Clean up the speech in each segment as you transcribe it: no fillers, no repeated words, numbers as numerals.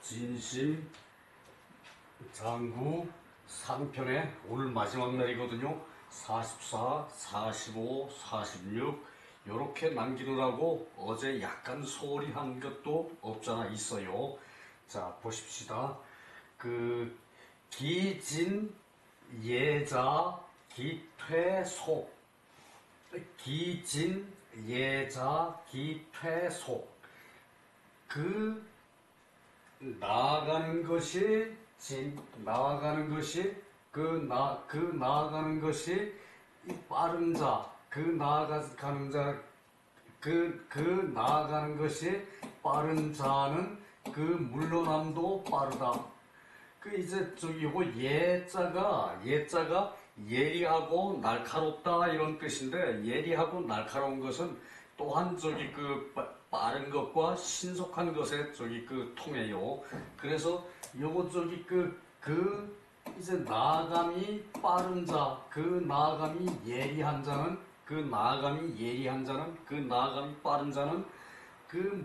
진심 장구 상편의 오늘 마지막 날이거든요. 44, 45, 46 요렇게 남기느라고 어제 약간 소홀히 한 것도 없잖아 있어요. 자 보십시다. 그 기진 예자 기퇴소, 기진 예자 기퇴소, 그 나아가는 것이 나아가는 것이 나아가는 것이 이 빠른 자, 나아가는 자, 나아가는 것이 빠른 자는 그 물러남도 빠르다. 이제 요거 예자가 예리하고 날카롭다 이런 뜻인데, 예리하고 날카로운 것은 또한 빠른 것과 신속한 것에 통해요. 그래서 요거 이제 나아감이 빠른 자, 나아감이 예리한 자는 나아감이 빠른 자는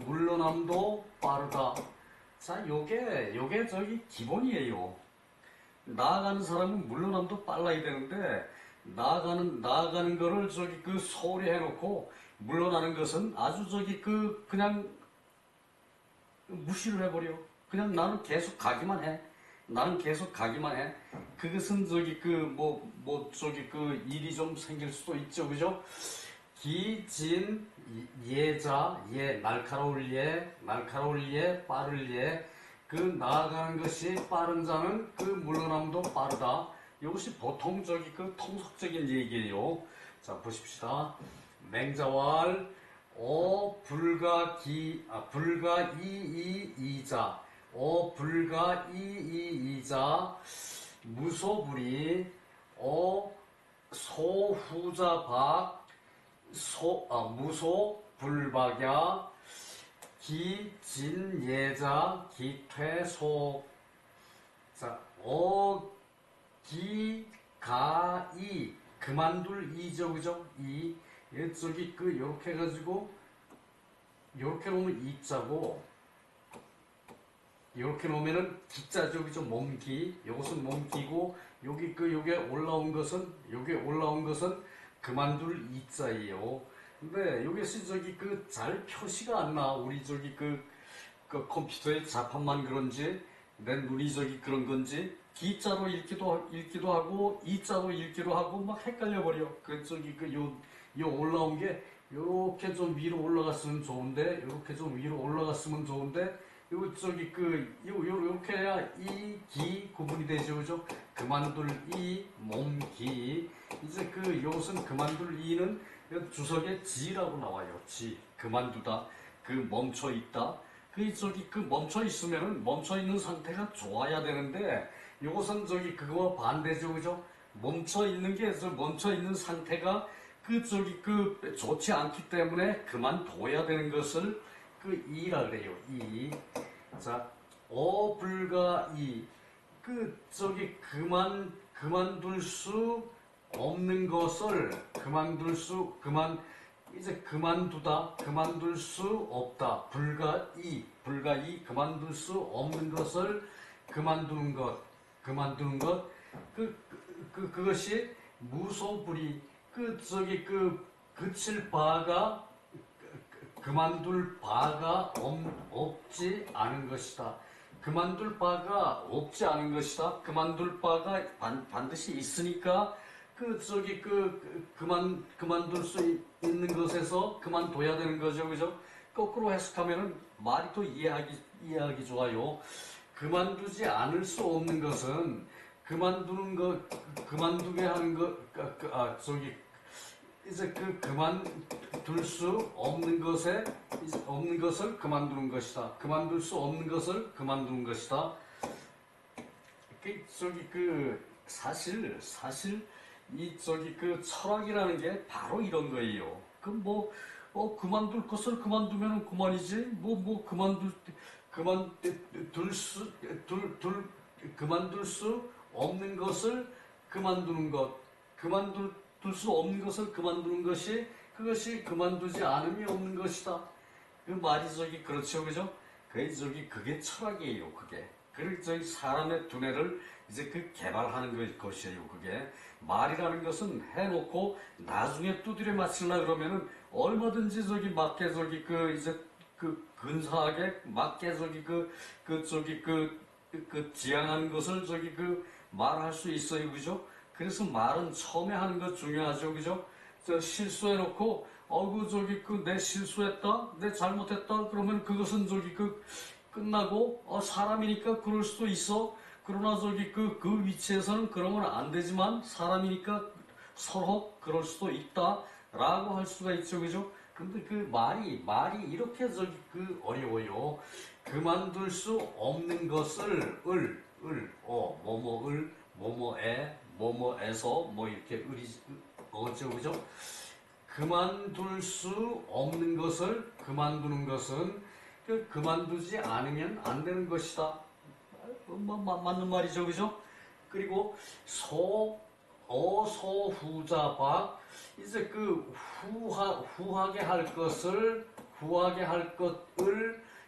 물러남도 빠르다. 자, 요게 기본이에요. 나아가는 사람은 물러남도 빨라야 되는데, 나아가는 거를 소홀히 해놓고 물러나는 것은 아주 그냥 무시를 해버려. 그냥 나는 계속 가기만 해. 그것은 일이 좀 생길 수도 있죠. 그죠? 기진 예자, 날카로울 예, 빠를 예, 나아가는 것이 빠른 자는 물러남도 빠르다. 이것이 보통 통속적인 얘기예요. 자, 보십시다. 맹자왈 불가 이이이자, 불가 이이이자, 무소불이 소후자 박, 무소 불박야, 기진예자 기퇴소. 자, 기가이, 그만둘 이죠. 그죠? 요렇게 해가지고 요렇게 놓으면 이자고, 요렇게 놓으면은 기자죠. 그죠? 몸기. 요것은 몸기고, 요게 올라온 것은 그만둘 이자예요. 근데 여기서 잘 표시가 안 나. 우리 컴퓨터의 자판만 그런지, 내 눈이 그런 건지, 기자로 읽기도 하고, 이자로 읽기도 하고, 막 헷갈려 버려. 요 올라온 게, 요렇게 좀 위로 올라갔으면 좋은데, 요렇게 좀 위로 올라갔으면 좋은데, 요렇게 해야 이, 기 구분이 되죠. 그죠? 그만둘 이, 몸기. 이제 요것은 그만둘 이는 주석에 지라고 나와요. 지. 그만두다. 멈춰 있다. 멈춰 있으면은, 멈춰 있는 상태가 좋아야 되는데, 요것은 그거와 반대죠. 그죠? 멈춰 있는 상태가 좋지 않기 때문에 그만둬야 되는 것을 이라 그래요. 이. 자, 불가 이. 그만둘 수 없는 것을, 그만둘 수 없다. 불가 이, 그만둘 수 없는 것을 그만두는 것. 그것이 무소불이, 그칠 바가, 그만둘 바가 없지 않은 것이다. 그만둘 바가 없지 않은 것이다. 그만둘 바가 반드시 있으니까 그만둘 수 있는 것에서 그만둬야 되는 거죠. 그죠? 거꾸로 해석하면은 말이 또 이해하기 좋아요. 그만두지 않을 수 없는 것은 그만두게 하는 이제 그만둘 수 없는 것을 그만두는 것이다. 그만둘 수 없는 것을 그만두는 것이다. 사실 이 철학이라는 게 바로 이런 거예요. 그만둘 것을 그만두면 그만이지. 그만둘 수 없는 것을 그만두는 것. 그만둘 수 없는 것을 그만두는 것이, 그것이 그만두지 않음이 없는 것이다. 그 말이 그렇죠. 그죠? 그게 철학이에요. 그리고 저희 사람의 두뇌를 이제 개발하는 것이에요. 그게 말이라는 것은 해놓고 나중에 두드려 맞추려 그러면은 얼마든지 맞게 이제 근사하게 맞게 지향한 것을 말할 수 있어요. 그죠? 그래서 말은 처음에 하는 거 중요하죠. 그죠? 실수해놓고 내 실수했다, 내 잘못했다, 그러면 그것은 끝나고, 사람이니까 그럴 수도 있어. 그러나 그 위치에서는 그러면 안 되지만, 사람이니까 서로 그럴 수도 있다, 라고 할 수가 있죠. 그죠? 근데 말이 이렇게 어려워요. 그만둘 수 없는 것을, 뭐뭐에, 뭐뭐에서, 이렇게 어죠. 그죠? 그만둘 수 없는 것을 그만두는 것은 그만두지 않으면 안 되는 것이다. 맞는 말이죠. 그죠? 그리고 어소후자박 이제 후하게 할 것을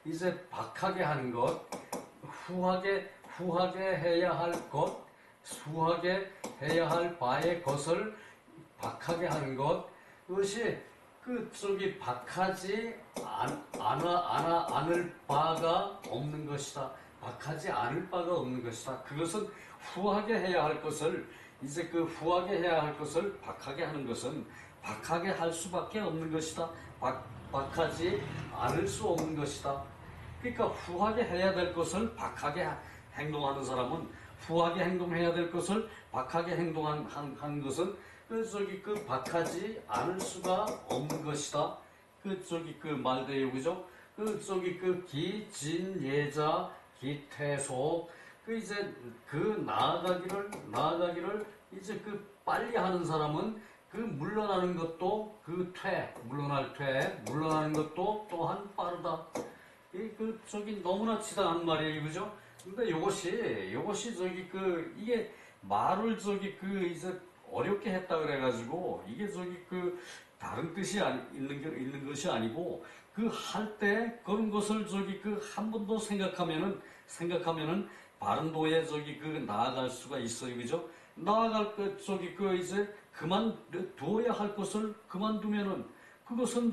이제 박하게 하는 것, 후하게 해야 할 것, 후하게 해야 할 바의 것을 박하게 하는 것, 그것이 박하지 않을 바가 없는 것이다. 박하지 않을 바가 없는 것이다. 그것은 후하게 해야 할 것을 이제 후하게 해야 할 것을 박하게 하는 것은 박하게 할 수밖에 없는 것이다. 박하지 않을 수 없는 것이다. 그러니까 후하게 해야 될 것을 박하게 행동하는 사람은 후하게 행동해야 될 것을 박하게 행동하는 것은 박하지 않을 수가 없는 것이다. 말대요. 그죠? 기진예자 기퇴소 이제 나아가기를 이제 빨리 하는 사람은 물러나는 것도 물러나는 것도 또한 빠르다. 너무나 치다한 말이에요. 그죠? 근데 요것이 이게 말을 이제 어렵게 했다 그래가지고 이게 다른 뜻이 있는 것이 아니고 할 때 그런 것을 한 번 더 생각하면은 바른 도에 나아갈 수가 있어요. 그죠? 나아갈 이제 그만두어야 할 것을 그만두면은 그것은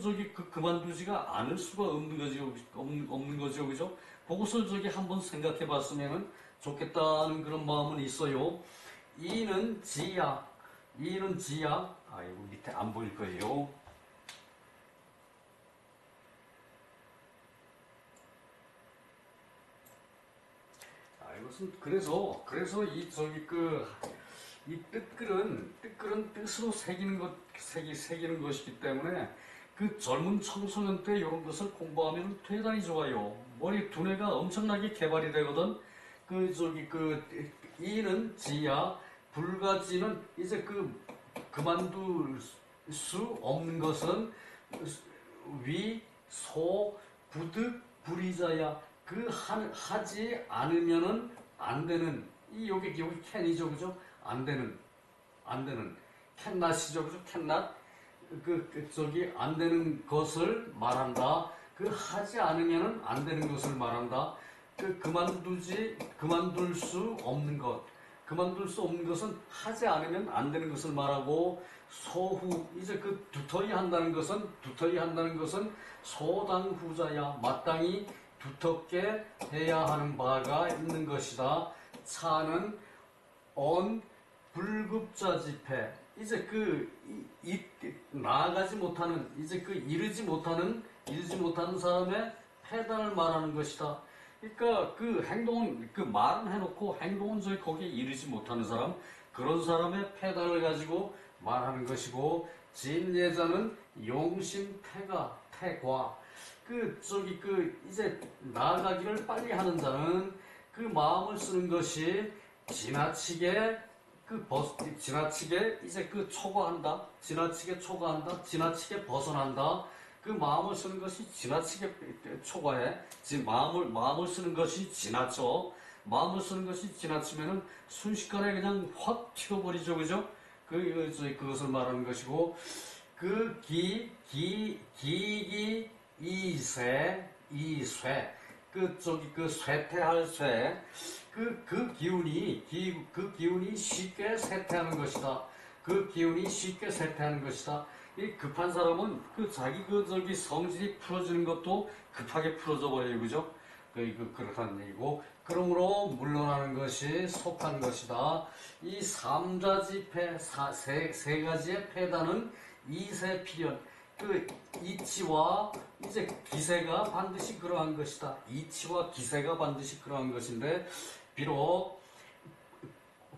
그만두지가 않을 수가 없는 거죠. 그죠? 그것을 한번 생각해 봤으면은 좋겠다는 그런 마음은 있어요. 이는 지야. 이거 밑에 안 보일 거예요. 이것은 그래서 이 뜻글은 뜻으로 새기는 것이기 때문에 젊은 청소년 때 이런 것을 공부하면 대단히 좋아요. 머리 두뇌가 엄청나게 개발이 되거든. 이는 지야. 불가지는 이제 그만둘 수 없는 것은 소 부득 불이자야. 하지 않으면은 안 되는 여기 캔이죠. 그죠? 안 되는 캔낫이죠. 그죠? 캔낫 안 되는 것을 말한다. 하지 않으면은 안 되는 것을 말한다. 그만둘 수 없는 것. 그만둘 수 없는 것은 하지 않으면 안 되는 것을 말하고 소후 이제 두터리 한다는 것은 소당후자야. 마땅히 두텁게 해야 하는 바가 있는 것이다. 차는 불급자 집회 이제 나아가지 못하는 이제 이르지 못하는 사람의 패단을 말하는 것이다. 그러니까 행동은 말은 해놓고 행동은 거기에 이르지 못하는 사람, 그런 사람의 패단을 가지고 말하는 것이고, 진예자는 용심태과 이제 나아가기를 빨리 하는 자는 마음을 쓰는 것이 지나치게 이제 초과한다, 지나치게 벗어난다. 마음을 쓰는 것이 지나치게 초과해. 마음을 쓰는 것이 지나쳐. 마음을 쓰는 것이 지나치면은 순식간에 그냥 확 튀어버리죠. 그죠? 그것을 말하는 것이고, 기기 이쇠 그 쇠퇴할 쇠, 그 기운이 쉽게 쇠퇴하는 것이다. 그 기운이 쉽게 쇠퇴하는 것이다. 이 급한 사람은 자기 성질이 풀어지는 것도 급하게 풀어져 버려요. 그죠? 그렇다는 얘기고. 그러므로 물러나는 것이 속한 것이다. 이 삼자지패, 세 가지의 패단은 이세필연. 이치와 이제 기세가 반드시 그러한 것이다. 이치와 기세가 반드시 그러한 것인데, 비록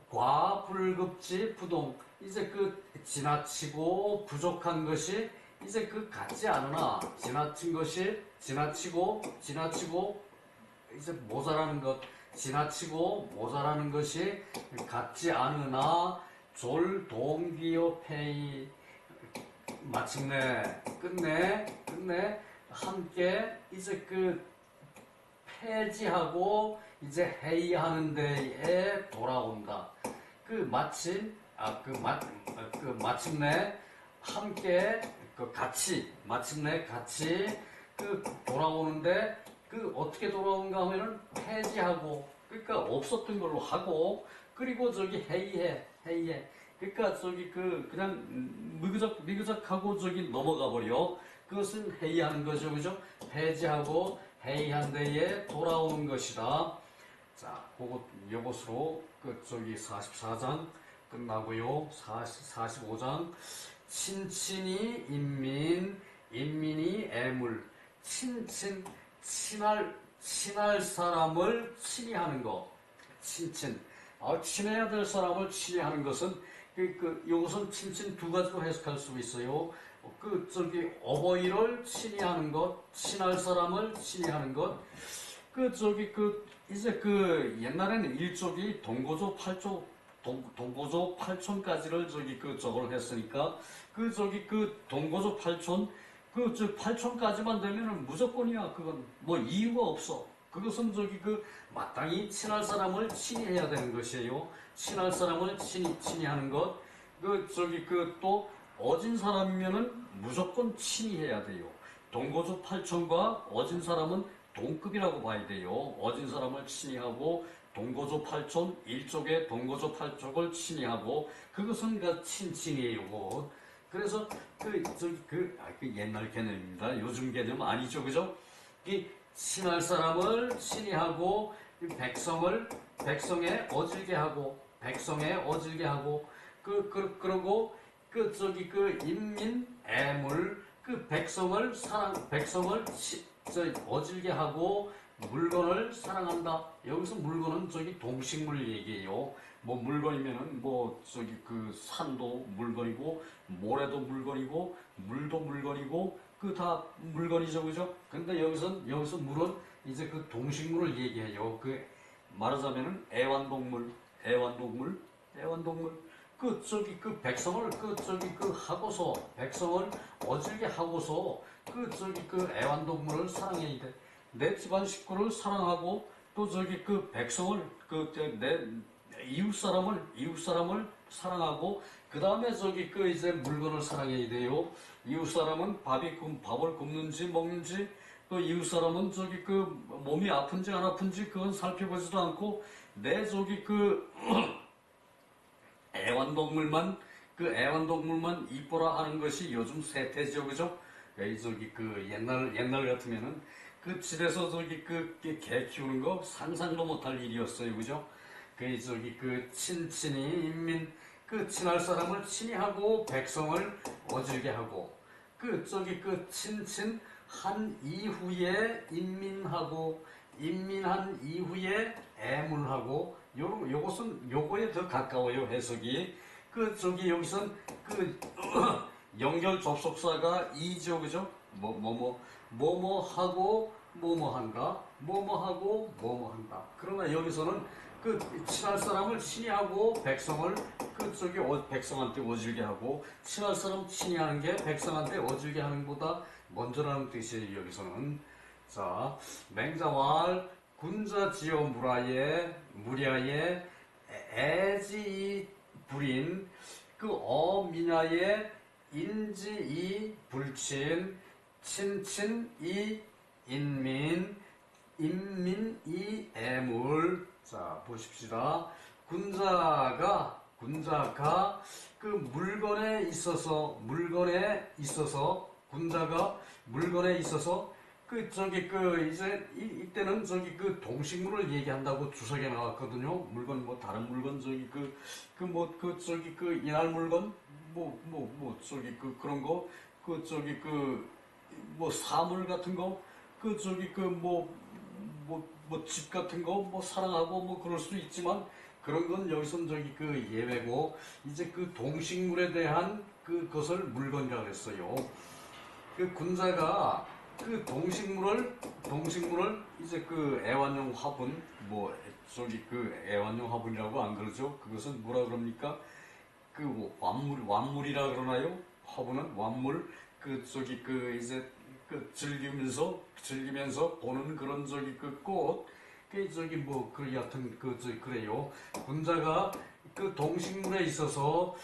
과불급지 부동, 이제 지나치고 부족한 것이 이제 같지 않으나, 지나치고 이제 모자라는 것, 지나치고 모자라는 것이 같지 않으나 졸동기요페이, 마침내 끝내 함께 이제 폐지하고 이제 회의하는 데에 돌아온다. 마침내 함께 마침내 같이 돌아오는데, 어떻게 돌아오는가 하면은 폐지하고, 그러니까 없었던 걸로 하고, 그리고 회의해. 그러니까 그냥 미그적하고 넘어가 버려. 그것은 회의하는 거죠. 그죠? 폐지하고 회의한 데에 돌아오는 것이다. 자, 요것으로 44장 끝나고요. 45장. 친친이 인민이 애물. 친할 사람을 친히하는 거. 친해야 될 사람을 친히하는 것은, 요것은 친친 두 가지로 해석할 수 있어요. 어버이를 친히하는 것, 친할 사람을 친히하는 것. 이제 옛날에는 일족이 동고조 8조, 동고조 8촌까지를 저걸 했으니까, 동고조 8촌, 8촌까지만 되면은 무조건이야. 그건 뭐 이유가 없어. 그것은 마땅히 친할 사람을 친히해야 되는 것이에요. 친할 사람을 친히하는 것. 또 어진 사람이면은 무조건 친히해야 돼요. 동고조 8촌과 어진 사람은 동급이라고 봐야 돼요. 어진 사람을 친히하고, 동고조 8촌, 일족의 동고조 8족을 친히하고, 그것은 친친이에요. 그래서 옛날 개념입니다. 요즘 개념 아니죠. 그죠? 친할 사람을 친히하고, 백성에 어질게 하고, 그러고, 인민, 애물, 백성을 어질게 하고, 물건을 사랑한다. 여기서 물건은 동식물 얘기예요. 뭐 물건이면은 산도 물건이고, 모래도 물건이고, 물도 물건이고, 다 물건이죠. 그죠? 근데 여기서 물은 이제 동식물을 얘기해요. 말하자면은 애완동물. 백성을 백성을 어질게 하고서 애완동물을 사랑해야 돼. 내 집안 식구를 사랑하고, 또 백성을 내 이웃 사람을 사랑하고, 그 다음에 이제 물건을 사랑해야 돼요. 이웃 사람은 밥을 굽는지 먹는지, 또 이웃 사람은 몸이 아픈지 안 아픈지 그건 살펴보지도 않고, 내 애완동물만 이뻐라 하는 것이 요즘 세태죠. 그죠? 옛날 같으면은 집에서 개 키우는 거 상상도 못할 일이었어요. 그죠? 친친이 인민, 친할 사람을 친히하고, 백성을 어질게 하고, 친친 한 이후에 인민한 이후에 애물하고, 요거에 더 가까워요. 해석이. 여기선 연결 접속사가 이죠. 그죠? 뭐뭐하고 뭐뭐한다. 그러나 여기서는 친할 사람을 친히하고, 백성을 백성한테 어질게 하고, 친할 사람 친히하는 게 백성한테 어질게 하는 것보다 먼저라는 뜻이에요. 여기서는. 자, 맹자왈 군자지어 무랴에 애지이 불인, 어미냐에 인지이 불친, 친친이 인민, 인민이 애물. 자, 보십시다. 군자가 그 군자가 물건에 있어서 이제 이때는 그 동식물을 얘기한다고 주석에 나왔거든요. 물건 뭐 다른 물건 이날 물건 그런 거 뭐 사물 같은 거 집 같은 거 사랑하고 그럴 수 있지만 그런 건 여기선 예외고 이제 그 동식물에 대한 그것을 물건이라고 했어요. 그 군자가 그 동식물을 이제 그 애완용 화분 애완용 화분이라고 안 그러죠. 그것은 뭐라 그럽니까? 그 완물이라 그러나요? 화분은 완물 이제 즐기면서 보는 그런 꽃 여하튼 그래요. 군자가 그 동식물에 있어서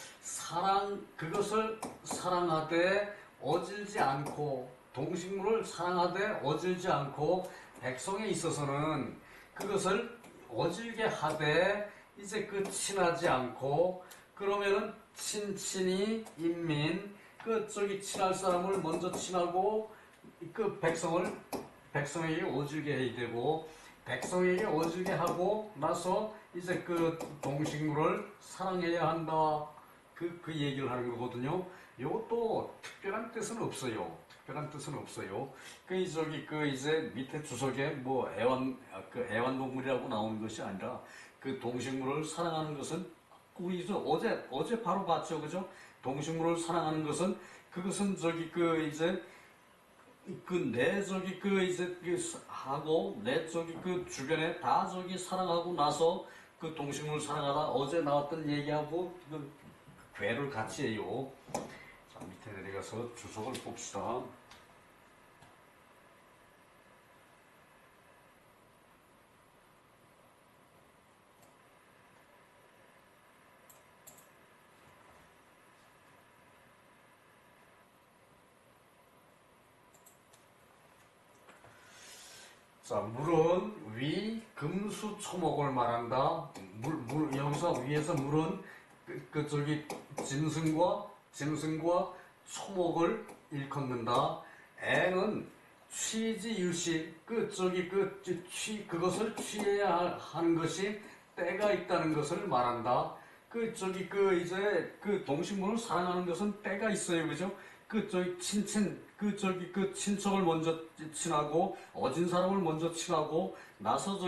그것을 사랑하되 어질지 않고 동식물을 사랑하되 어질지 않고 백성에 있어서는 그것을 어질게 하되 이제 친하지 않고 그러면은 친친이 인민 친할 사람을 먼저 친하고 백성에게 어질게 해야 되고 백성에게 어질게 하고 나서 이제 그 동식물을 사랑해야 한다. 그 얘기를 하는 거거든요. 이것도 특별한 뜻은 없어요. 이제 밑에 주석에 애완동물이라고 나오는 것이 아니라 그 동식물을 사랑하는 것은 우리 어제 바로 봤죠, 그죠? 동식물을 사랑하는 것은 그것은 이제 하고 내 주변에 다 사랑하고 나서 그 동식물을 사랑하다 어제 나왔던 얘기하고 괴를 같이 해요. 자, 밑에 내려가서 주석을 봅시다. 자, 물은 위, 금수, 초목을 말한다. 여기서 위에서 물은 짐승과 초목을 일컫는다. 애는 취지 유시, 그것을 취해야 하는 것이 때가 있다는 것을 말한다. 이제 동식물을 사랑하는 것은 때가 있어요, 그죠? 친척을 먼저 친하고 어진 사람을 먼저 친하고 나서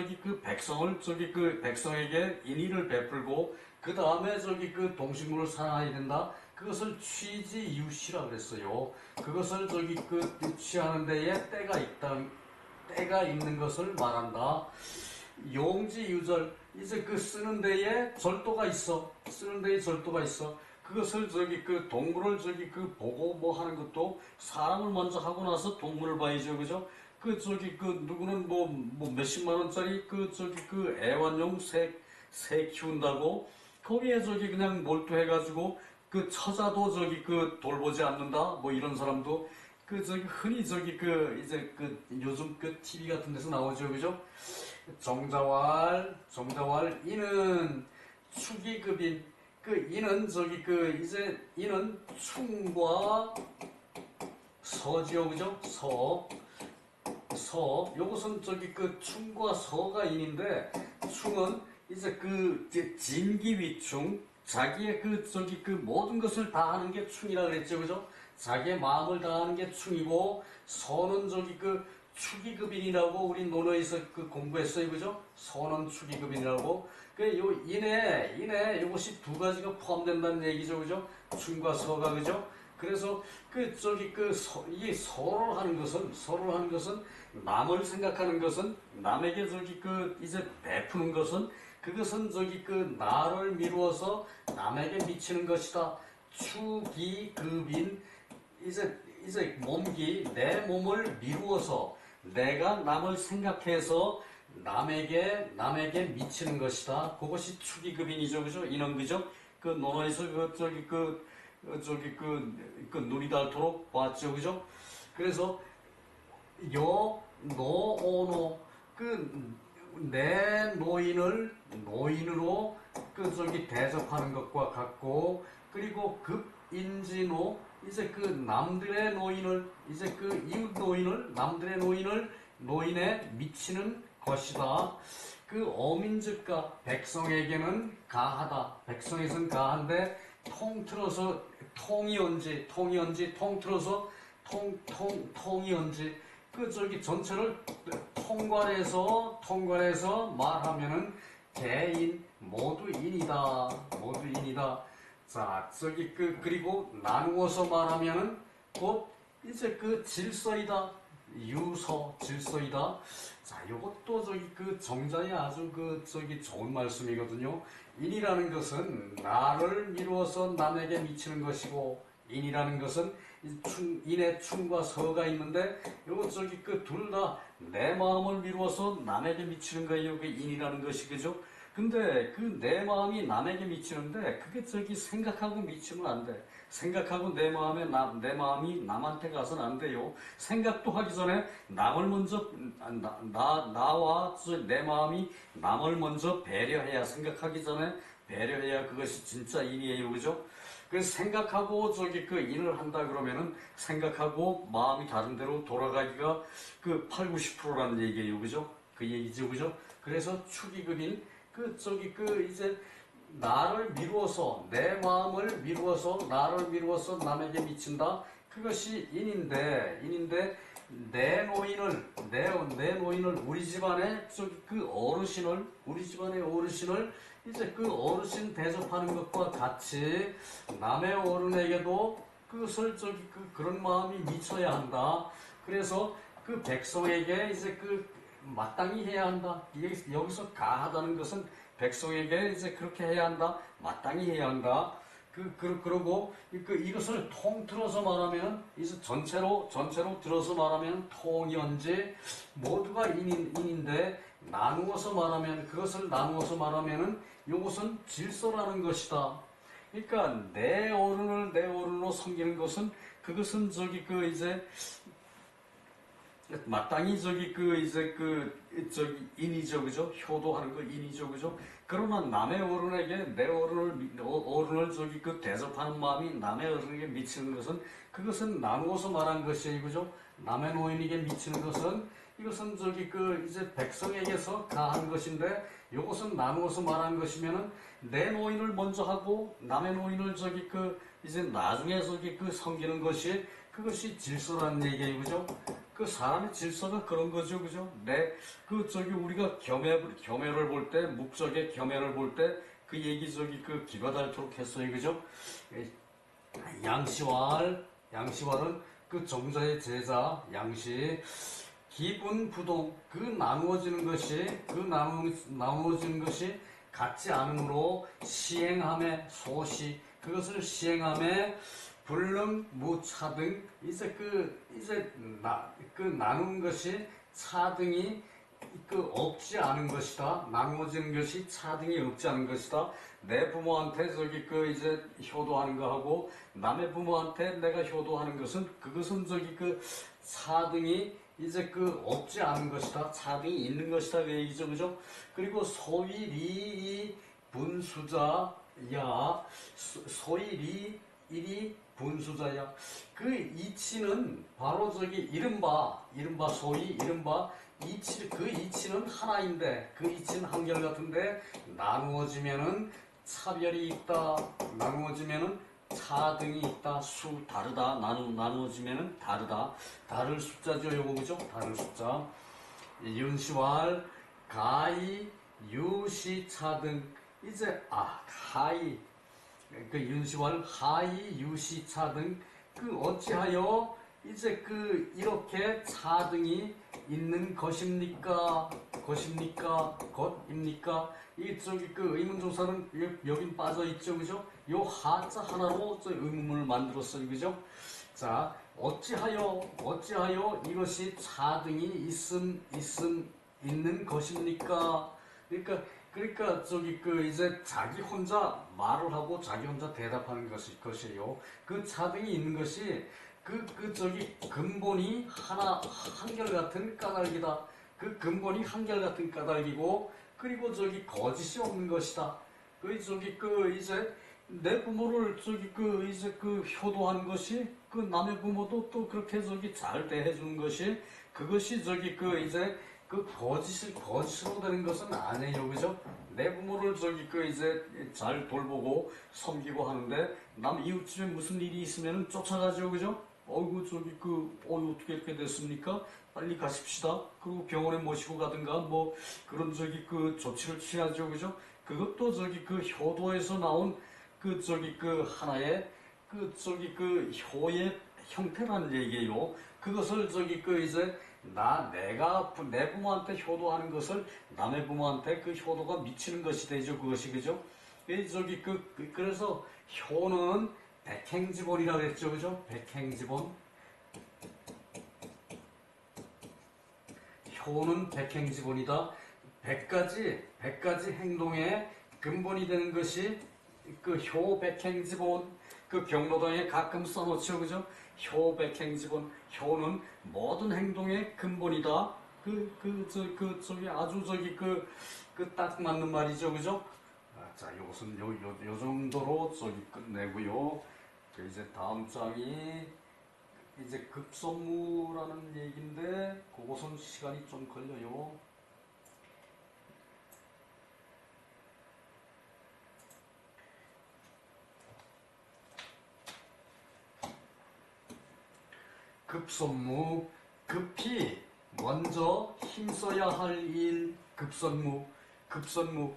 백성에게 인의를 베풀고 그 다음에 동식물을 사랑해야 된다. 그것을 취지유시라 그랬어요. 그것을 취하는 데에 때가 있는 것을 말한다. 용지유절, 이제 쓰는 데에 절도가 있어. 그것을 동물을 보고 하는 것도 사람을 먼저 하고 나서 동물을 봐야죠, 그죠? 누구는 몇십만 원짜리 애완용 새 키운다고 거기에 그냥 몰두해가지고 처자도 돌보지 않는다 이런 사람도 흔히 이제 요즘 TV 같은 데서 나오죠, 그죠? 정자왈 이는 축의급인 이는 이는 충과 서지요, 그죠? 요것은 충과 서가 인인데 충은 이제 진기위충 자기의 모든 것을 다하는 게 충이라 그랬죠, 그죠? 자기의 마음을 다하는 게 충이고 서는 축의급인이라고 우리 논어에서 공부했어요, 그죠? 서는 축의급인이라고. 요 인에 요것이 두 가지가 포함된다는 얘기죠, 그죠? 충과 서가, 그죠? 그래서 이 서를 하는 것은 남을 생각하는 것은 남에게 이제 베푸는 것은 그것은 나를 미루어서 남에게 미치는 것이다. 축의급인 이제 내 몸을 미루어서 내가 남을 생각해서 남에게 미치는 것이다. 그것이 축의급인이죠, 그죠? 인은, 그죠? 논어에서 눈이 닳도록 봤죠, 그죠? 그래서 노, 오노 그 내 노인을 노인으로 그 저기 대접하는 것과 같고, 그리고 급인진호 이제 그 남들의 노인을 이제 그 이웃 노인을 남들의 노인을 노인에 미치는 것이다. 그 어민즉가 백성에게는 가하다. 백성에선 가한데 통틀어서 통이언지 통틀어서 통이언지 그 저기 전체를 통괄해서 말하면은 개인 모두 인이다. 모두 인이다. 자, 저기 그리고 나누어서 말하면은 곧 이제 그 질서이다. 질서이다. 자, 요것도 저기 그 정자에 아주 그 저기 좋은 말씀이거든요. 인이라는 것은 나를 미루어서 남에게 미치는 것이고, 인이라는 것은 인의 충과 서가 있는데, 요거 저기 그 둘 다 내 마음을 미루어서 남에게 미치는 거예요. 그 인이라는 것이, 그죠? 근데 그 내 마음이 남에게 미치는데, 그게 저기 생각하고 미치면 안 돼. 생각하고 내 마음이 남한테 가서는 안 돼요. 생각도 하기 전에 남을 먼저, 나와 내 마음이 남을 먼저 배려해야, 생각하기 전에 배려해야 그것이 진짜 인이에요. 그죠? 그래서 생각하고 저기 그 인을 한다 그러면은 생각하고 마음이 다른 데로 돌아가기가 그 8, 90%라는 얘기예요. 그죠? 그 얘기죠. 그죠? 그래서 축의금인 그 저기 그 이제 나를 미루어서 내 마음을 미루어서 나를 미루어서 남에게 미친다. 그것이 인인데 내 노인을 우리 집안의 저기 그 어르신을 우리 집안의 어르신을 이제 그 어르신 대접하는 것과 같이 남의 어른에게도 그것을 저기 그런 마음이 미쳐야 한다. 그래서 그 백성에게 이제 그 마땅히 해야 한다. 여기서 가하다는 것은 백성에게 이제 그렇게 해야 한다. 마땅히 해야 한다. 그러고 이것을 통틀어서 말하면 이제 전체로 들어서 말하면 통연지 모두가 인인데 나누어서 말하면 그것을 나누어서 말하면은 이것은 질서라는 것이다. 그러니까 내 어른을 내 어른으로 섬기는 것은 그것은 저기 그 이제 마땅히 저기 그 이제 그 저기 인이죠, 그죠? 효도하는 거 인이죠, 그죠? 그러나 남의 어른에게 내 어른을 저기 그 대접하는 마음이 남의 어른에게 미치는 것은 그것은 나누어서 말한 것이에요, 그죠? 남의 노인에게 미치는 것은 이것은 저기 그 이제 백성에게서 가한 것인데 이것은 나누어서 말한 것이면은 내 노인을 먼저 하고 남의 노인을 저기 그 이제 나중에 저기 그 섬기는 것이 그것이 질서라는 얘기예요, 그죠? 그 사람의 질서가 그런 거죠, 그죠? 저기 우리가 겸해를 볼 때, 묵적의 겸해를 볼 때, 그 얘기 저기 그 기가 닳도록 했어요, 그죠? 양시왈은 그 정자의 제자, 양시, 기분 부동, 그 나누어지는 것이 같지 않으므로 시행함에 소시, 그것을 시행함에 불능 무차등 나눈 것이 차등이 없지 않은 것이다. 나누어지는 것이 차등이 없지 않은 것이다. 내 부모한테 저기 그 이제 효도하는 거하고 남의 부모한테 내가 효도하는 것은 그것은 저기 그 차등이 이제 그 없지 않은 것이다. 차등이 있는 것이다. 그 얘기죠, 그죠? 그리고 소위 리이 분수자야, 소위 리일이 분수자야. 그 이치는 바로 저기 이른바 이치, 그 이치는 하나인데 그 이치는 한결같은데 나누어지면은 차별이 있다. 나누어지면은 차등이 있다. 다르다. 나누어지면은 다르다. 다를 숫자죠, 요거, 그죠? 다를 숫자. 윤시왈 가이 유시 차등 이제 가이 그 윤시왈 하이 유시 차등 어찌하여 이제 그 이렇게 차등이 있는 것입니까? 것입니까? 이 저기 그 의문조사는 여긴 빠져 있죠, 그죠? 요 하자 하나로 저 의문문을 만들었어요, 그죠? 자, 어찌하여 이것이 차등이 있는 것입니까? 그러니까 저기 그 이제 자기 혼자 말을 하고 자기 혼자 대답하는 것이에요. 그 차등이 있는 것이 저기 근본이 한결같은 까닭이다. 그 근본이 한결같은 까닭이고, 그리고 저기 거짓이 없는 것이다. 이제 내 부모를 이제 효도한 것이 남의 부모도 또 그렇게 잘 대해주는 것이, 그것이 이제 거짓으로 되는 것은 아니에요. 그죠? 내 부모를 이제 잘 돌보고 섬기고 하는데, 남 이웃집에 무슨 일이 있으면 쫓아가죠. 그죠? 어이구, 어떻게 이렇게 됐습니까? 빨리 가십시다. 그리고 병원에 모시고 가든가, 뭐, 그런 조치를 취하죠. 그죠? 그것도 효도에서 나온 하나의 효의 형태라는 얘기예요. 그것을 이제 내가 내 부모한테 효도하는 것을 남의 부모한테 그 효도가 미치는 것이 되죠. 그것이. 그죠? 그래서 효는 백행지본이라고 했죠. 그죠? 백행지본. 효는 백행지본이다. 100가지 행동의 근본이 되는 것이 효백행지본. 경로당에 가끔 써놓죠. 그죠? 효백행지본. 효는 모든 행동의 근본이다. 아주 딱 맞는 말이죠. 그죠? 자, 요것은 요 정도로 끝내고요. 이제 다음 장이 이제 급선무라는 얘기인데, 그것은 시간이 좀 걸려요. 급선무, 급히 먼저 힘써야 할 일. 급선무,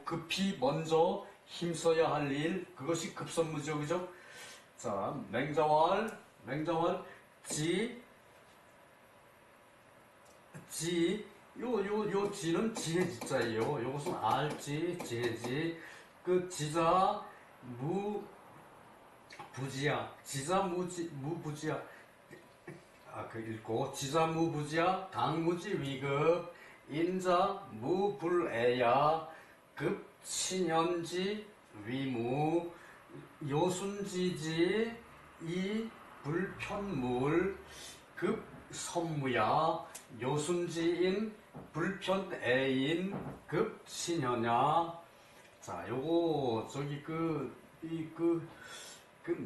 급히 먼저 힘써야 할 일. 그것이 급선무죠. 그죠? 자, 맹자왈, 요 지는 지혜지자예요. 요것은 알지, 지혜지. 지자, 부지야. 지자, 무부지야. 읽고. 지자, 무부지야. 당무지, 위급. 인자, 무불애야. 급친연지, 위무. 요순지지, 이 불편물. 급선무야. 요순지인, 불편애인, 급친연야. 자, 요거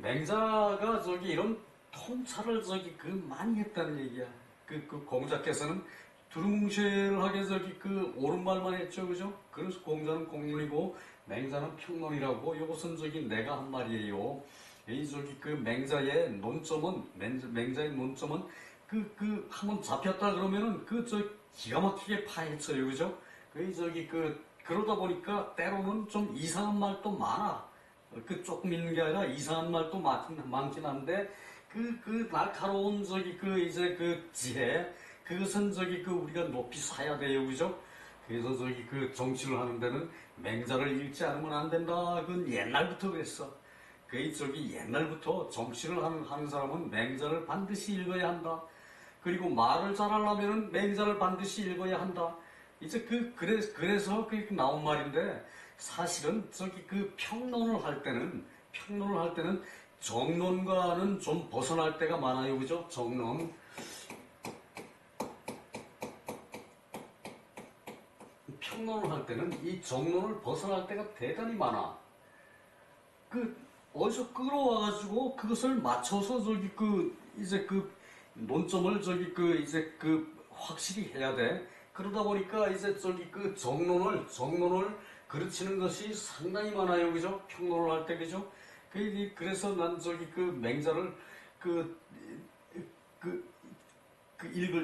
맹자가 이런 통찰을 많이 했다는 얘기야. 공자께서는 두루뭉실하게 옳은 말만 했죠. 그죠? 그래서 공자는 공론이고 맹자는 평론이라고. 요것은 내가 한 말이에요. 맹자의 논점은 한번 잡혔다 그러면은 기가 막히게 파헤쳐요. 그죠? 그러다 보니까 때로는 좀 이상한 말도 많아. 조금 있는 게 아니라 이상한 말도 많긴 한데, 날카로운 지혜, 그것은 우리가 높이 사야 돼요. 그죠? 그래서 정치를 하는 데는 맹자를 읽지 않으면 안 된다. 그건 옛날부터 그랬어. 옛날부터 정치를 하는 사람은 맹자를 반드시 읽어야 한다. 그리고 말을 잘하려면 맹자를 반드시 읽어야 한다. 이제 그래서 나온 말인데, 사실은 평론을 할 때는 정론과는 좀 벗어날 때가 많아요. 그죠? 정론. 평론을 할 때는 이 정론을 벗어날 때가 대단히 많아. 어디서 끌어와가지고 그것을 맞춰서 이제 논점을 확실히 해야 돼. 그러다 보니까 이제 정론을 그르치는 것이 상당히 많아요. 그죠? 평론을 할 때. 그죠? 그래서 난 맹자를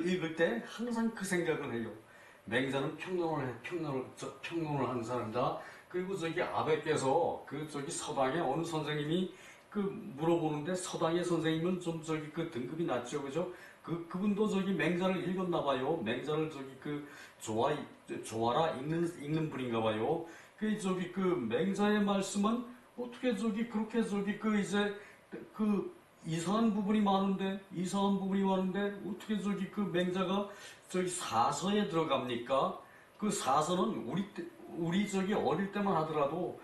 읽을 때 항상 그 생각을 해요. 맹자는 평론을 하는 사람이다. 그리고 아베께서 서당에 어느 선생님이 물어보는데, 서당의 선생님은 좀 등급이 낮죠. 그죠? 그분도 맹자를 읽었나 봐요. 맹자를 좋아라 읽는 분인가 봐요. 맹자의 말씀은 어떻게 그렇게 이제 이상한 부분이 많은데 어떻게 맹자가 사서에 들어갑니까? 사서는 우리 어릴 때만 하더라도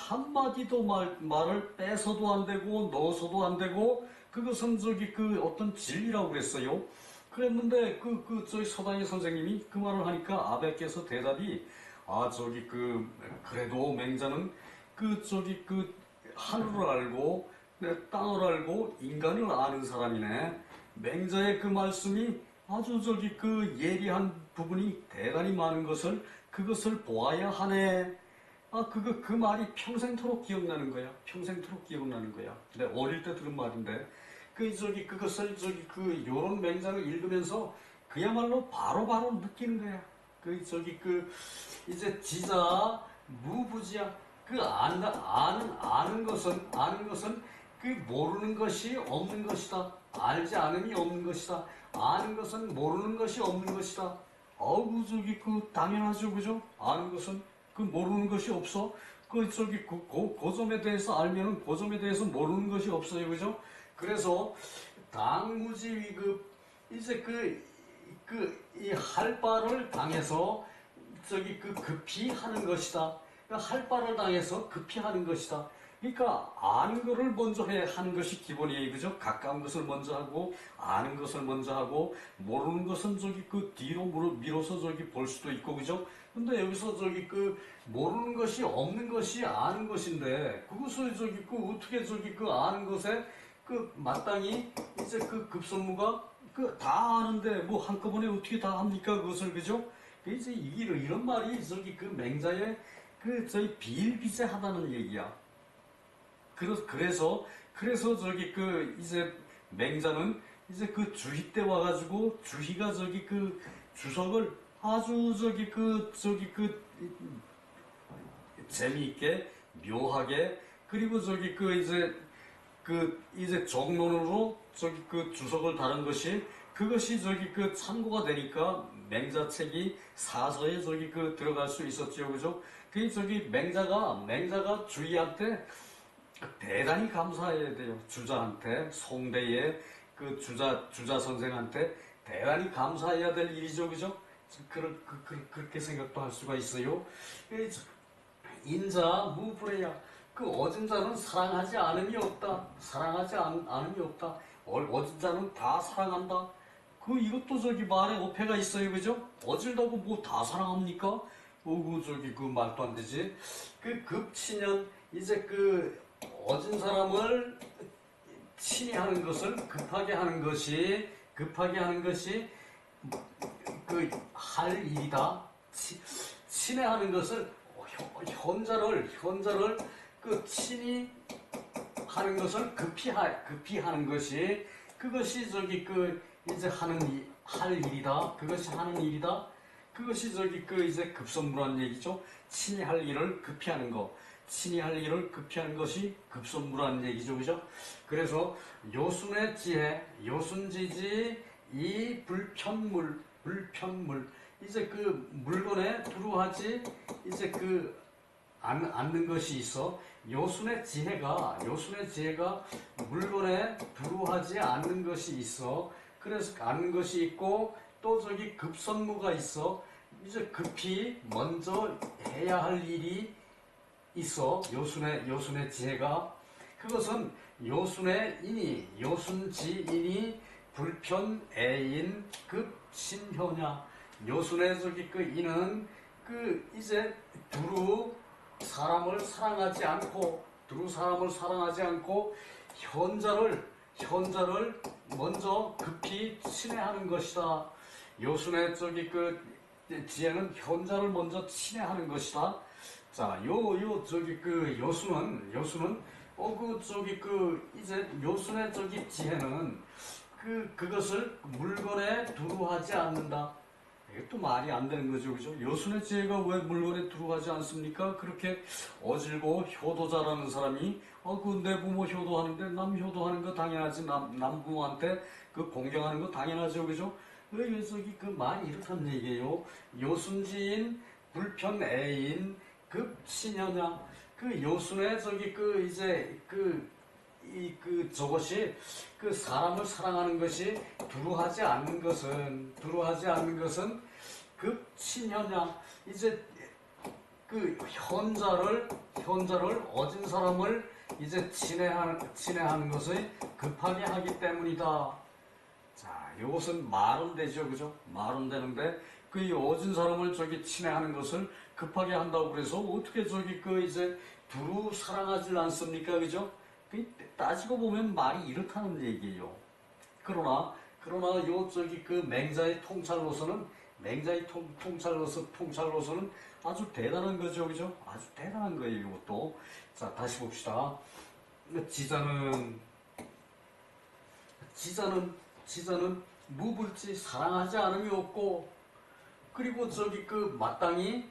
한마디도 말을 빼서도 안 되고 넣어서도 안 되고, 그것은 어떤 진리라고 그랬어요. 그랬는데 저희 서당의 선생님이 그 말을 하니까 아베께서 대답이 그래도 맹자는 하늘을 알고 땅을 알고 인간을 아는 사람이네. 맹자의 그 말씀이 아주 예리한 부분이 대단히 많은 것을 그것을 보아야 하네. 그 말이 평생토록 기억나는 거야. 평생토록 기억나는 거야. 근데 어릴 때 들은 말인데, 그것을 요런 맹장을 읽으면서 그야말로 바로바로 느끼는 거야. 이제 지자, 무부지야. 아는 것은 모르는 것이 없는 것이다. 알지 않음이 없는 것이다. 아는 것은 모르는 것이 없는 것이다. 당연하죠, 그죠? 아는 것은 모르는 것이 없어. 고점에 대해서 알면은 고점에 대해서 모르는 것이 없어요, 그죠? 그래서 당무지 위급, 이제 이 할 바를 당해서 급히 하는 것이다. 할 바를 당해서 급히 하는 것이다. 그러니까 아는 것을 먼저 하는 것이 기본이에요, 그죠? 가까운 것을 먼저 하고 아는 것을 먼저 하고 모르는 것은 뒤로 밀어서 볼 수도 있고, 그죠? 근데 여기서 모르는 것이 없는 것이 아는 것인데 그것을 어떻게 아는 것에 마땅히 이제 급선무가 다 아는데 뭐 한꺼번에 어떻게 다 합니까 그것을, 그죠? 이제 이런 말이 맹자의 저희 비일비재하다는 얘기야. 그래서 이제 맹자는 이제 주희 때 와가지고 주희가 주석을 아주 재미있게 묘하게, 그리고 이제 정론으로 주석을 다룬 것이 그것이 참고가 되니까 맹자책이 사서에 들어갈 수 있었죠, 그죠? 맹자가 주희한테 대단히 감사해야 돼요. 주자한테, 송대의 주자 선생한테 대단히 감사해야 될 일이죠, 그죠? 그렇게 생각도 할 수가 있어요. 인자 무불해야. 얻은 자는 사랑하지 않음이 없다. 사랑하지 않음이 없다. 얻은 자는 다 사랑한다. 이것도 말에 어폐가 있어요, 그죠? 얻으려고 뭐 다 사랑합니까? 말도 안 되지. 급친연, 이제 얻은 사람을 친애하는 것을 급하게 하는 것이 할 일이다. 친애하는 것을 현자를 친히 하는 것을 급히 하는 것이 그것이 이제 할 일이다. 그것이 하는 일이다. 그것이 이제 급선무란 얘기죠. 친히 할 일을 급히 하는 거. 친히 할 일을 급히 하는 것이 급선무란 얘기죠, 그죠? 그래서 요순의 지혜, 요순지지 이 불편물. 이제 물건에 두루하지 이제 않는 것이 있어. 요순의 지혜가 물건에 두루하지 않는 것이 있어. 그래서 않는 것이 있고 또 급선무가 있어. 이제 급히 먼저 해야 할 일이 있어. 요순의 지혜가. 그것은 요순지인이 불편애인 급신효냐. 요순의 인은 이제 두루 사람을 사랑하지 않고 현자를 먼저 급히 친애하는 것이다. 요순의 지혜는 현자를 먼저 친애하는 것이다. 자, 요순은 이제 요순의 지혜는 그것을 물건에 두루하지 않는다. 이것도 말이 안 되는 거죠, 그죠? 요순의 지혜가 왜 물건에 두루하지 않습니까? 그렇게 어질고 효도자라는 사람이 내 부모 효도하는데 남 효도하는 거 당연하지. 남 부모한테 공경하는 거 당연하죠, 그죠? 말이 이렇단 얘기예요. 요순지인 불편애인 급신여냐. 요순의 저것이 사람을 사랑하는 것이 두루하지 않는 것은 급친현냐. 이제 현자를 얻은 사람을 이제 친애하는 것을 급하게 하기 때문이다. 자, 이것은 말은 되죠, 그죠? 말은 되는데 그 어진 사람을 저기 친애하는 것을 급하게 한다고 그래서 어떻게 저기 그 이제 두루 사랑하질 않습니까, 그죠? 그 따지고 보면 말이 이렇다는 얘기예요. 그러나 요 저기 그 맹자의 통찰로서는 아주 대단한 거죠, 그죠? 아주 대단한 거예요, 이것도. 자, 다시 봅시다. 지자는 무불지 사랑하지 않음이 없고, 그리고 저기 그 마땅히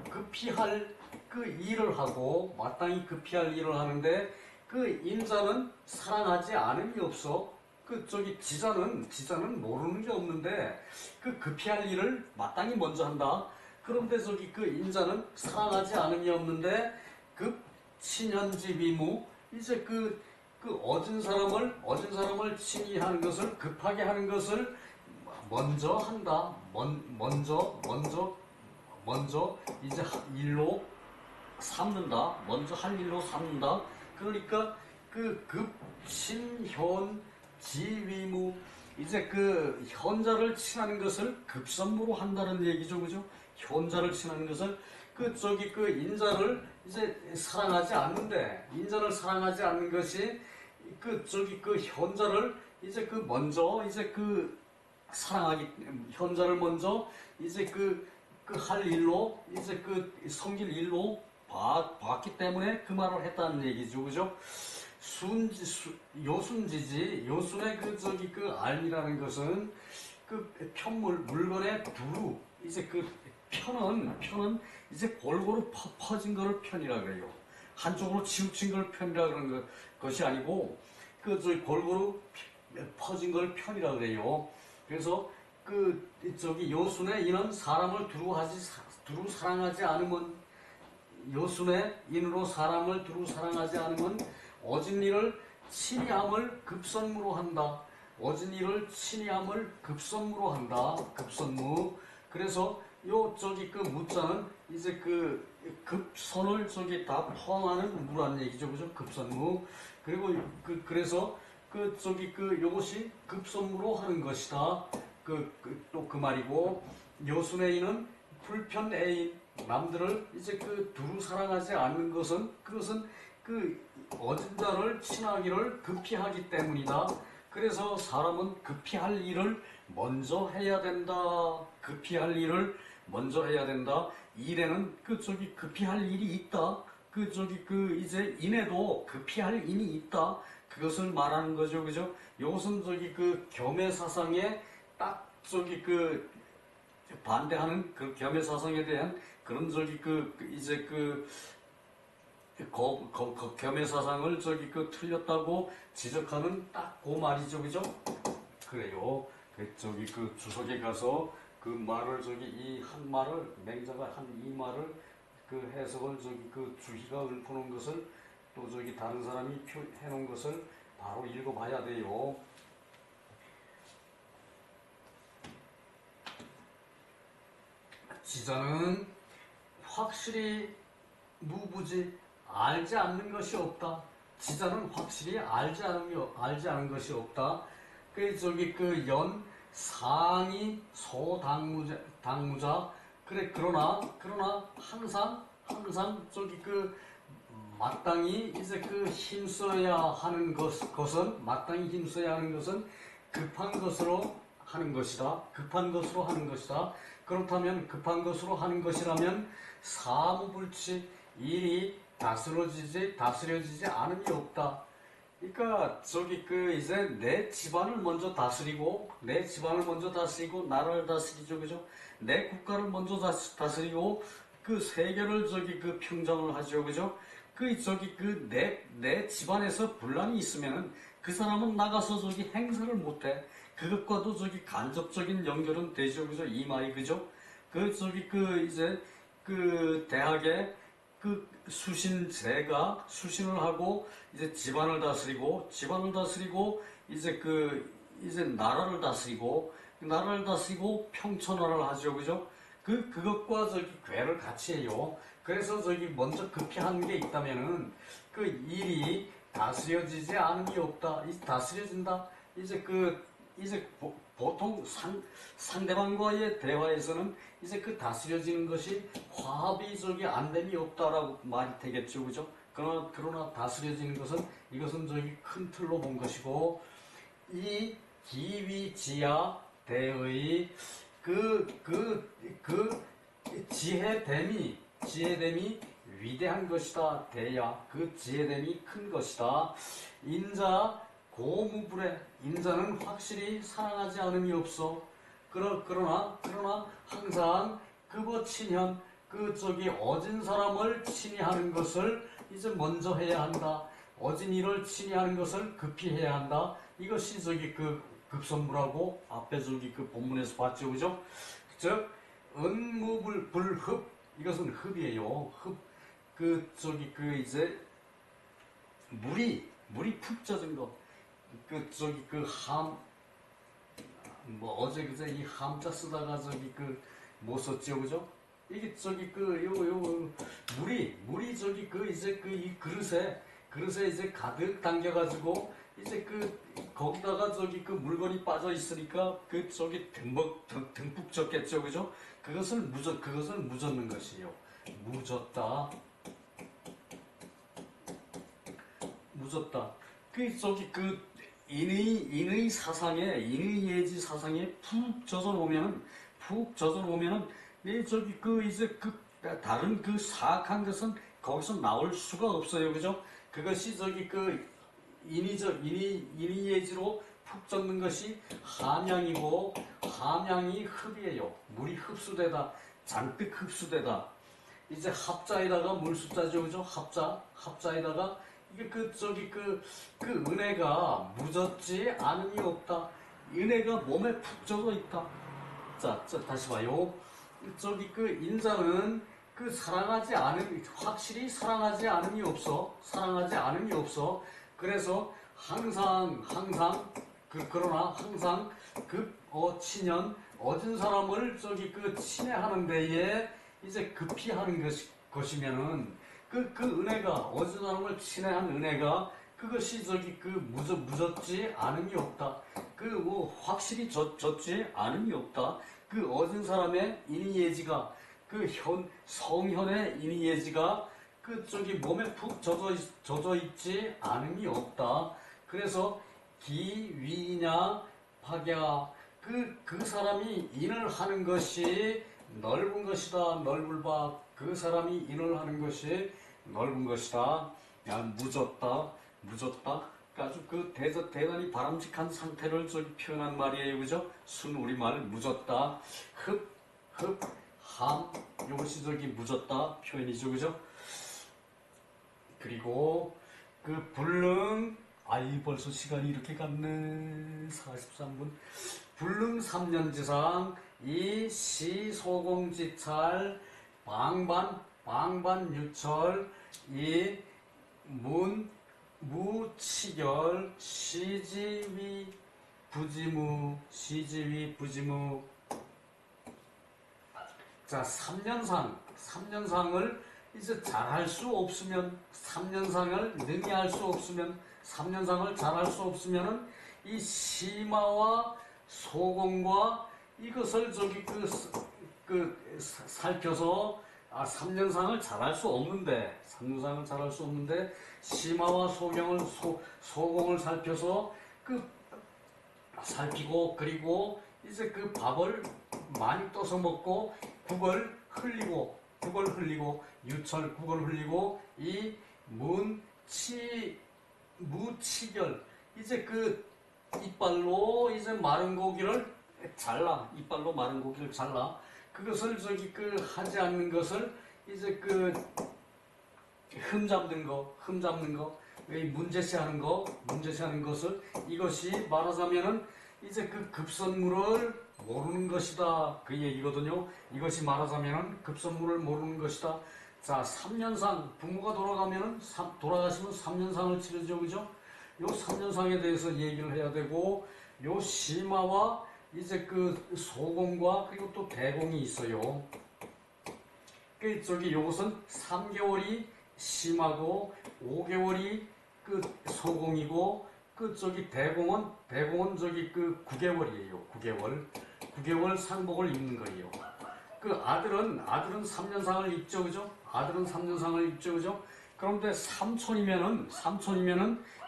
급히할 그 일을 하고, 마땅히 급히할 일을 하는데, 그 인자는 사랑하지 않음이 없어. 그 저기 지자는 모르는 게 없는데, 그 급히할 일을 마땅히 먼저 한다. 그런데 저기 그 인자는 사랑하지 않음이 없는데, 급 친현지비무, 이제 그 어진 사람을 친히하는 것을, 급하게 하는 것을 먼저 한다. 먼저 이제 일로 삼는다. 먼저 할 일로 삼는다. 그러니까 그 급친현 지위무, 이제 그 현자를 친하는 것을 급선무로 한다는 얘기죠, 그죠? 현자를 친하는 것을 그 저기 그 인자를 이제 사랑하지 않는데, 인자를 사랑하지 않는 것이 그 저기 그 현자를 이제 그 먼저 이제 그 사랑하기, 현자를 먼저 이제 그 할 일로, 이제 그 섬길 일로 봤기 때문에 그 말을 했다는 얘기죠, 그죠? 요순의 그 저기 그 알미라는 것은 그 물건의 두루, 이제 그 편은 이제 골고루 퍼진 거를 편이라 그래요. 한쪽으로 치우친 걸 편이라 그런 것이 아니고, 그 저기 골고루 퍼진 걸 편이라 그래요. 그래서 그 저기 요순의 인은 사람을 두루 사랑하지 않으면, 요순의 인으로 사람을 두루 사랑하지 않으면 어진 일을 친히함을 급선무로 한다. 어진 일을 친히함을 급선무로 한다. 급선무. 그래서 요 저기 그 무자는 이제 그 급선을 저기 다 포함하는 무란 얘기죠, 그죠? 급선무. 그리고 그래서 그 저기 그 요것이 급선무로 하는 것이다. 또 그 말이고, 요순애인은 불편애인, 남들을 이제 그 두루 사랑하지 않는 것은, 그것은 그 어진 자를 친하기를 급히 하기 때문이다. 그래서 사람은 급히 할 일을 먼저 해야 된다. 급히 할 일을 먼저 해야 된다. 일에는 그 저기 급히 할 일이 있다. 그 저기 그 이제 인에도 급히 할 인이 있다. 그것을 말하는 거죠, 그죠? 이것은 저기 그 겸해 사상에 딱 저기 그 반대하는 그 겸해 사상에 대한 그런 저기 그 이제 그 겸해 사상을 저기 그 틀렸다고 지적하는 딱 그 말이죠, 그죠? 그래요. 저기 그 주석에 가서 그 말을 저기 이 한 말을, 맹자가 한 이 말을 그 해석을 저기 그 주희가 읊어놓은 것을 또 저기 다른 사람이 해놓은 것을 바로 읽어봐야 돼요. 지자는 확실히 무부지, 알지 않는 것이 없다. 지자는 확실히 알지 않은 것이 없다. 그 저기 그 상이 당무자. 그래, 그러나 항상 저기 그 마땅히 이제 그 힘써야 하는 것은, 마땅히 힘써야 하는 것은 급한 것으로 하는 것이다. 급한 것으로 하는 것이다. 그렇다면 급한 것으로 하는 것이라면 사무불치, 일이 다스려지지 않음이 없다. 그러니까 저기 그 이제 내 집안을 먼저 다스리고 나라를 다스리죠, 그죠? 내 국가를 먼저 다스리고 그 세계를 저기 그 평정을 하죠, 그죠? 그 저기 그 내 집안에서 분란이 있으면은 그 사람은 나가서 저기 행사를 못해. 그것과도 저기 간접적인 연결은 되죠, 그죠? 이 말이, 그죠? 그 저기 그 이제 그 대학에 그 수신제가 수신을 하고 이제 집안을 다스리고 이제 이제 나라를 다스리고 평천화를 하죠, 그죠? 그것과 저기 괴를 같이 해요. 그래서 저기 먼저 급히 하는 게 있다면은 그 일이 다스려지지 않음이 없다. 다스려진다. 이제 그 이제 보통 상대방과의 대화에서는 이제 그 다스려지는 것이 화합이 저기 안됨이 없다라고 말이 되겠죠, 그죠? 그러나 다스려지는 것은 이것은 저기 큰 틀로 본 것이고, 이 기위지야 대의 그 지혜됨이 위대한 것이다. 대야 그 지혜됨이 큰 것이다. 인자 고무불에, 인자는 확실히 사랑하지 않음이 없어. 그러나 항상 그거 친현, 어진 사람을 친히하는 것을 이제 먼저 해야 한다. 어진 이를 친히하는 것을 급히 해야 한다. 이것이 급선무라고 앞에 그 본문에서 봤죠, 그죠? 즉 은무불흡, 이것은 흡이에요. 흡. 이제 물이 푹 젖은 거. 어제 그제 이 함자 쓰다가 뭐 썼죠, 그죠? 이게 물이 이제 이 그릇에 이제 가득 담겨가지고 이제 거기다가 물건이 빠져 있으니까 듬뿍 젖겠죠, 그죠? 그것을 묻었는 것이요. 묻었다. 인의 사상에, 인의 예지 사상에 푹 젖어 놓으면은 이제 다른 사악한 것은 거기서 나올 수가 없어요, 그죠? 그것이 인의 예지로 푹 젖는 것이 함양이고, 함양이 흡이에요. 물이 흡수되다, 잔뜩 흡수되다. 이제 합자에다가 물숫자죠, 그죠? 합자에다가 이게 은혜가 묻었지 않음이 없다. 은혜가 몸에 푹 젖어 있다. 자, 다시 봐요. 인자는 확실히 사랑하지 않음이 없어. 그래서 그러나 항상 친연, 어진 사람을 친애하는 데에 이제 급히 하는 것이면은 그 은혜가, 어진 사람을 친애한 은혜가 그것이 묻었지 않음이 없다. 확실히 젖지 않음이 없다. 어진 사람의 인의예지가, 성현의 인의예지가 몸에 푹 젖어 있지 않음이 없다. 그래서 기위냐 박야, 그 사람이 인을 하는 것이 넓은 것이다. 넓을바, 그 사람이 인을 하는 것이 넓은 것이다. 묻었다. 아주 대단히 바람직한 상태를 표현한 말이에요, 그죠? 순우리말 묻었다. 함, 이것이 묻었다 표현이죠, 그죠? 그리고 불능, 벌써 시간이 이렇게 갔네. 43분. 불능 3년지상 이 시소공지찰 방반유철 이 무치결 시지위 부지무. 자, 3년상을 이제 잘할 수 없으면, 3년상을 능히 할 수 없으면, 3년상을 잘할 수 없으면은 이 시마와 소공과 이것을 살펴서 3년상을 잘할 수 없는데, 시마와 소공을 살펴서 살피고, 그리고 이제 밥을 많이 떠서 먹고 국을 흘리고 유철 국을 흘리고 이 무치결, 이제 이빨로 이제 마른 고기를 잘라, 그것을 하지 않는 것을 이제 흠잡는 거, 문제시하는 것을, 이것이 말하자면은 이제 급선무를 모르는 것이다, 그 얘기거든요. 이것이 말하자면은 급선무를 모르는 것이다. 자, 3년상, 부모가 돌아가시면 3년상을 치르죠, 그죠? 요 3년상에 대해서 얘기를 해야 되고, 요 시마와 이제 소공과 그리고 또 대공이 있어요. 요것은 3개월이 심하고 5개월이 소공이고 그 저기 대공은 저기 그 9개월이에요. 9개월 상복을 입는 거예요. 그 아들은 3년상을 입죠, 그죠? 아들은 3년상을 입죠, 그죠? 그런데 삼촌이면은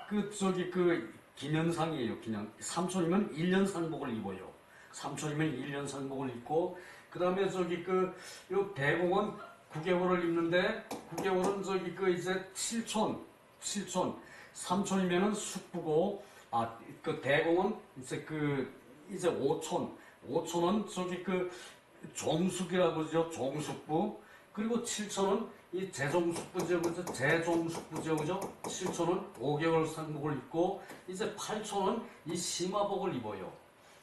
그 저기 그 기년상이에요. 삼촌이면 1년 상복을 입어요. 삼촌이면 1년 상복을 입고, 그 다음에 저기 그 요 대공은 9개월을 입는데, 9개월은 저기 그 이제 칠촌, 삼촌이면은 숙부고, 그 대공은 이제 오촌은 저기 그 종숙이라고 그러죠. 종숙부. 그리고 칠촌은 이 재종숙부죠. 그죠? 재종숙부죠. 그죠? 칠촌은 5개월 상복을 입고, 이제 팔촌은 이 심화복을 입어요.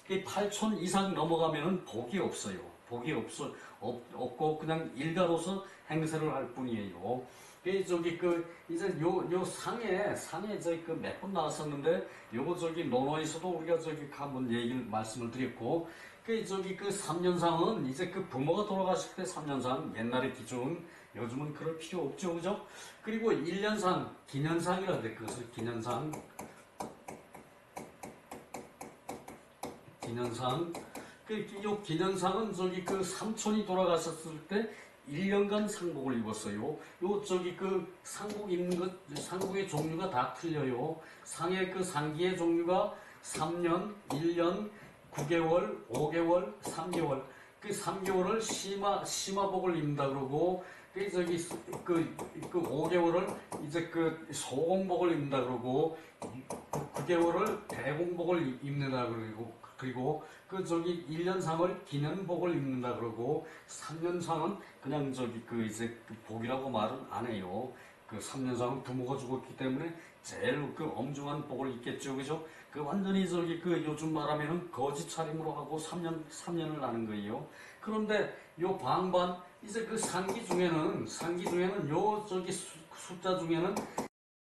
이 8촌 이상 넘어가면은 복이 없어요. 없고 그냥 일가로서 행세를 할 뿐이에요. 저기 이제 요 상에 저기 몇 번 나왔었는데, 요거 저기 논어에서도 우리가 저기 한번 말씀을 드렸고, 저기 3년상은 이제 부모가 돌아가실 때 3년상, 옛날의 기준, 요즘은 그럴 필요 없죠, 그죠? 그리고 1년상, 기년상이라 그래. 그것을 기년상. 요 기년상은 저기 삼촌이 돌아가셨을 때 1년간 상복을 입었어요. 요 저기 상복 입는 상복의 종류가 다 틀려요. 상의 상기의 종류가 3년, 1년, 9개월, 5개월, 3개월. 3개월을 심화복을 입는다 그러고, 저기 5개월을 이제 소공복을 입는다 그러고, 9개월을 대공복을 입는다 그리고 저기 1년상을 기년복을 입는다 그러고, 3년상은 그냥 저기 이제 복이라고 말은 안 해요. 3년상은 부모가 죽었기 때문에 제일 엄중한 복을 입겠죠, 그죠? 완전히 저기 요즘 말하면은 거지 차림으로 하고 3년을 하는 거예요. 그런데 요 방반, 이제 상기 중에는 요 저기 숫자 중에는